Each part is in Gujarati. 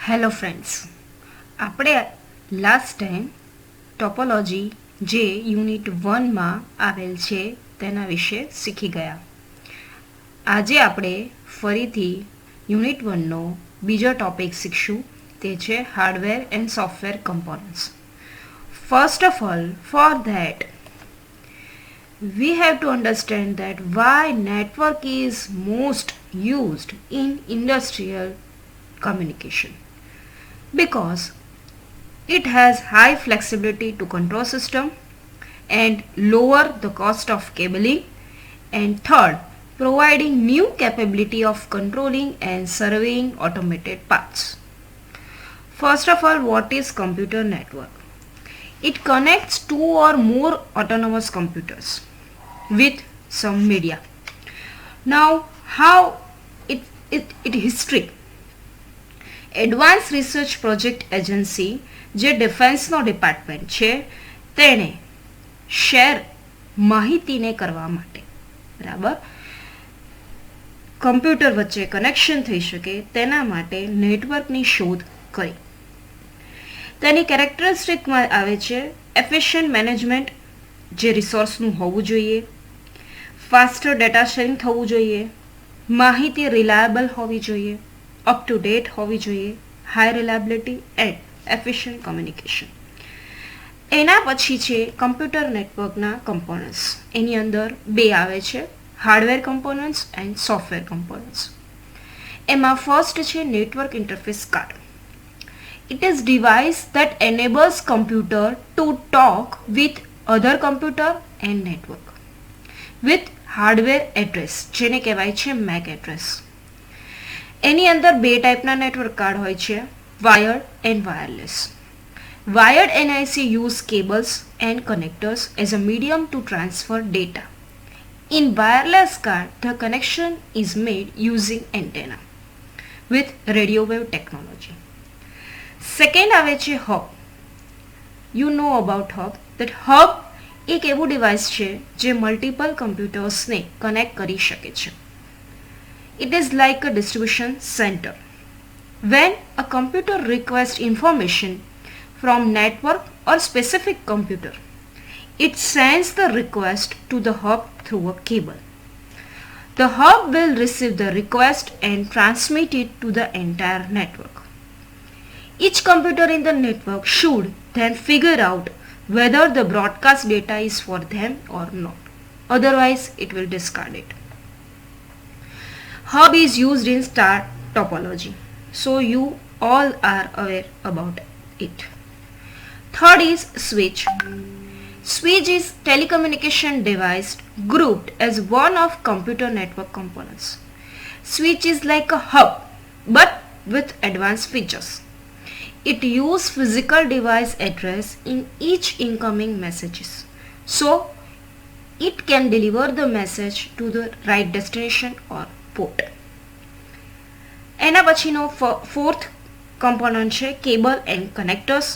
હેલો ફ્રેન્ડ્સ, આપણે લાસ્ટ ટાઈમ ટોપોલોજી જે યુનિટ 1માં આવેલ છે તેના વિશે શીખી ગયા. આજે આપણે ફરીથી યુનિટ 1નો બીજો ટોપિક શીખશું, તે છે hardware and software components. First of all, for that we have to understand that why network is most used in industrial communication, because it has high flexibility to control system and lower the cost of cabling, and third, providing new capability of controlling and surveying automated paths. First of all, what is computer network? It connects two or more autonomous computers with some media. Now, how it history? Advance research project agency જે ડિફેન્સનો ડિપાર્ટમેન્ટ છે તેણે શેર માહિતીને કરવા માટે બરાબર કમ્પ્યુટર વચ્ચે કનેક્શન થઈ શકે તેના માટે નેટવર્કની શોધ કરી. તેની કેરેક્ટરિસ્ટિકમાં આવે છે એફિશિયન્ટ મેનેજમેન્ટ, જે રિસોર્સનું હોવું જોઈએ, ફાસ્ટર ડેટા શેરિંગ થવું જોઈએ, માહિતી રિલાયબલ હોવી જોઈએ, અપ ટુ ડેટ હોવી જોઈએ, high reliability and efficient communication. એના પછી છે કમ્પ્યુટર નેટવર્કના કમ્પોનન્ટ્સ. એની અંદર બે આવે છે, hardware components and software components. એમાં ફર્સ્ટ છે network interface card. It is device that enables computer to talk with other computer and network with hardware address, જેને કહેવાય છે MAC address. એની અંદર બે ટાઈપના નેટવર્ક કાર્ડ હોય છે, wired and wireless. Wired NIC use cables and connectors as a medium to transfer data. In wireless card, the connection is made using antenna with radio wave technology. Second આવે છે hub. You know about hub. That hub એક એવું ડિવાઇસ છે જે મલ્ટિપલ કમ્પ્યુટર્સને કનેક્ટ કરી શકે છે. It is like a distribution centre. Van a computer request information from network or specific computer, it sends the request to the hub through a cable. The hub will receive the request and transmit it to the entire network. Each computer in the network should then figure out whether the broadcast data is for them or not. Otherwise, it will discard it. Hub is used in star topology, so you all are aware about it. Third is switch. Switch is telecommunication device grouped as one of computer network components. Switch is like a hub but with advanced features. It uses physical device address in each incoming messages, so it can deliver the message to the right destination or port. એના પછીનો fourth component છે cable and connectors.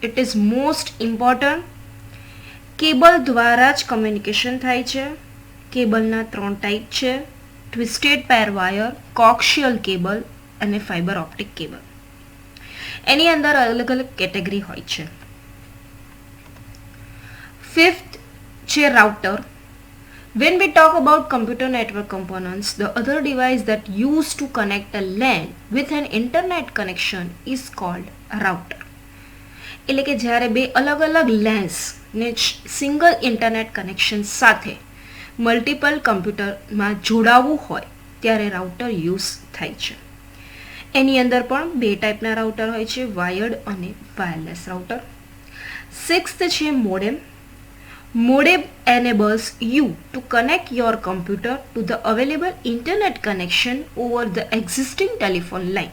It is most important. Cable દ્વારા જ કમ્યુનિકેશન થાય છે. કેબલના 3 ટાઈપ છે, ટ્વિસ્ટેડ પેર વાયર, કોક્શિયલ કેબલ અને ફાઇબર ઓપ્ટિક કેબલ. એની અંદર અલગ અલગ કેટેગરી હોય છે. ફિફ્થ છે router. When we talk about computer network components, the other device that used to connect a LAN with an internet connection is called a router. એટલે કે જ્યારે બે અલગ અલગ લેન્સ ને સિંગલ ઇન્ટરનેટ કનેક્શન સાથે મલ્ટિપલ કમ્પ્યુટરમાં જોડાવવું હોય ત્યારે રાઉટર યુઝ થાય છે. એની અંદર પણ બે ટાઈપના રાઉટર હોય છે, વાયર્ડ અને વાયરલેસ રાઉટર. સિક્સ્થ છે modem. Modem enables you to connect your computer to the available internet connection over the existing telephone line.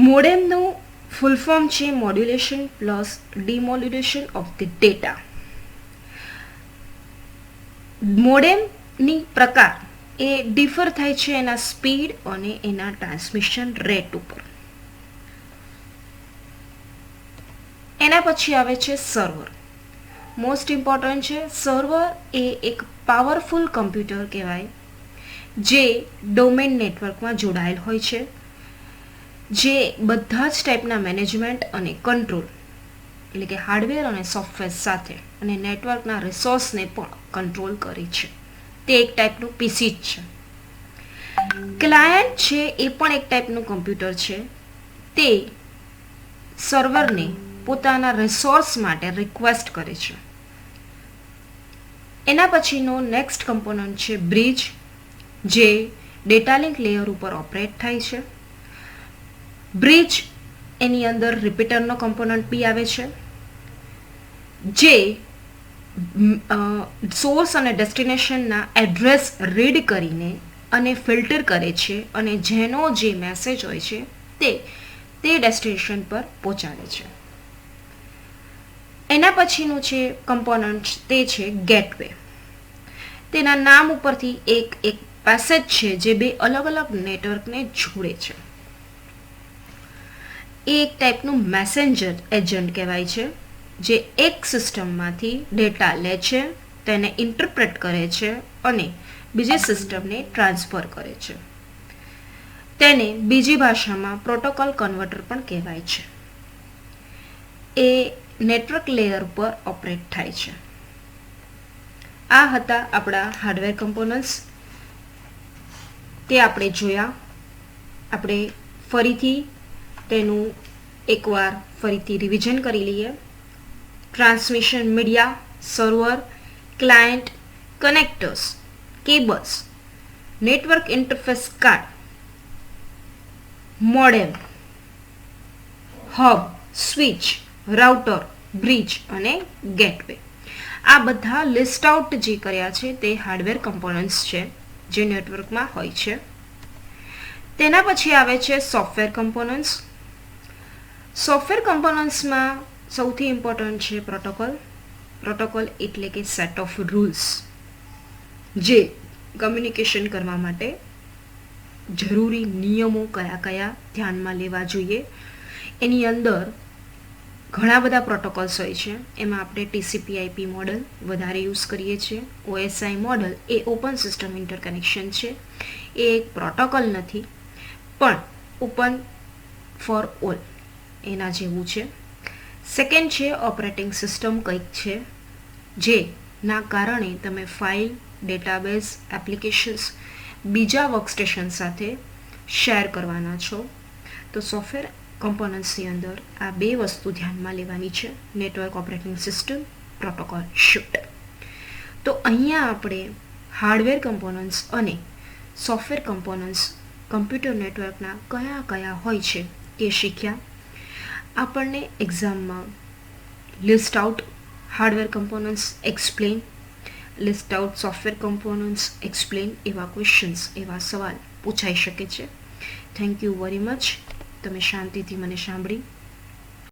મોડેમનું ફૂલ ફોર્મ છે modulation plus demodulation of the data. મોડેમની પ્રકાર એ ડિફર થાય છે એના સ્પીડ અને એના ટ્રાન્સમિશન રેટ ઉપર. એના પછી આવે છે સર્વર. મોસ્ટ ઇમ્પોર્ટન્ટ છે. સર્વર એ એક પાવરફુલ કમ્પ્યુટર કહેવાય જે ડોમેન નેટવર્કમાં જોડાયેલ હોય છે. જે બધા જ ટાઈપના મેનેજમેન્ટ અને કંટ્રોલ એટલે કે હાર્ડવેર અને સોફ્ટવેર સાથે અને નેટવર્કના રિસોર્સને પણ કંટ્રોલ કરે છે. તે એક ટાઈપનું પીસી જ છે. ક્લાયન્ટ છે એ પણ એક ટાઈપનું કમ્પ્યુટર છે. તે સર્વરને પોતાના રિસોર્સ માટે રિક્વેસ્ટ કરે છે. એના પછીનો નેક્સ્ટ કમ્પોનન્ટ છે બ્રિજ, જે ડેટા લિંક લેયર ઉપર ઓપરેટ થાય છે. બ્રિજ એની અંદર રિપીટરનો કમ્પોનન્ટ બી આવે છે, જે સોર્સ અને ડેસ્ટિનેશનના એડ્રેસ રીડ કરીને અને ફિલ્ટર કરે છે અને જેનો જે મેસેજ હોય છે તે ડેસ્ટિનેશન પર પહોંચાડે છે. એના પછીનું છે કમ્પોનન્ટ તે છે ગેટવે. તેના નામ ઉપરથી એક પેસેજ છે જે બે અલગ અલગ નેટવર્કને જોડે છે. એ એક ટાઈપનું મેસેન્જર એજન્ટ કહેવાય છે, જે એક સિસ્ટમમાંથી ડેટા લે છે, તેને ઇન્ટરપ્રેટ કરે છે અને બીજી સિસ્ટમને ટ્રાન્સફર કરે છે. તેને બીજી ભાષામાં પ્રોટોકોલ કન્વર્ટર પણ કહેવાય છે. એ નેટવર્ક લેયર પર ઓપરેટ થાય છે. આ હતા આપણા હાર્ડવેર કમ્પોનન્ટ્સ. તે આપણે જોયા. આપણે ફરીથી તેનું એકવાર ફરીથી રિવિઝન કરી લઈએ. Transmission media, server, client, connectors, cables, network interface card, modem, hub, switch, router, bridge અને ગેટવે. આ બધા લિસ્ટ આઉટ જે કર્યા છે તે હાર્ડવેર કમ્પોનન્ટ્સ છે જે નેટવર્કમાં હોય છે. તેના પછી આવે છે સોફ્ટવેર કમ્પોનન્ટ્સ. સોફ્ટવેર કમ્પોનન્ટ્સમાં સૌથી ઇમ્પોર્ટન્ટ છે પ્રોટોકોલ. પ્રોટોકોલ એટલે કે સેટ ઓફ રૂલ્સ જે કમ્યુનિકેશન કરવા માટે જરૂરી નિયમો કયા કયા ધ્યાનમાં લેવા જોઈએ. એની અંદર ઘણા બધા પ્રોટોકોલ્સ હોય છે. એમાં આપણે TCP/IP મોડલ વધારે યુઝ કરીએ છીએ. OSI મોડલ એ ઓપન સિસ્ટમ ઇન્ટરકનેક્શન છે. એ એક પ્રોટોકોલ નથી પણ ઓપન ફોર ઓલ એના જેવું છે. સેકન્ડ છે ઓપરેટિંગ સિસ્ટમ કંઈક છે જેના કારણે તમે ફાઇલ, ડેટાબેઝ, એપ્લિકેશન્સ બીજા વર્કસ્ટેશન સાથે શેર કરવાના છો. તો સોફ્ટવેર કમ્પોનન્ટ્સની અંદર આ બે વસ્તુ ધ્યાનમાં લેવાની છે: network operating system, protocol shift. તો અહીંયા આપણે હાર્ડવેર કમ્પોનન્ટ્સ અને સોફ્ટવેર કમ્પોનન્ટ્સ કમ્પ્યુટર નેટવર્કના કયા કયા હોય છે તે શીખ્યા. આપણને એક્ઝામમાં list out hardware components explain, list out software components explain એવા ક્વેશ્ચન્સ, એવા સવાલ પૂછાઈ શકે છે. Thank you very much. તમે શાંતિથી મને સાંભળી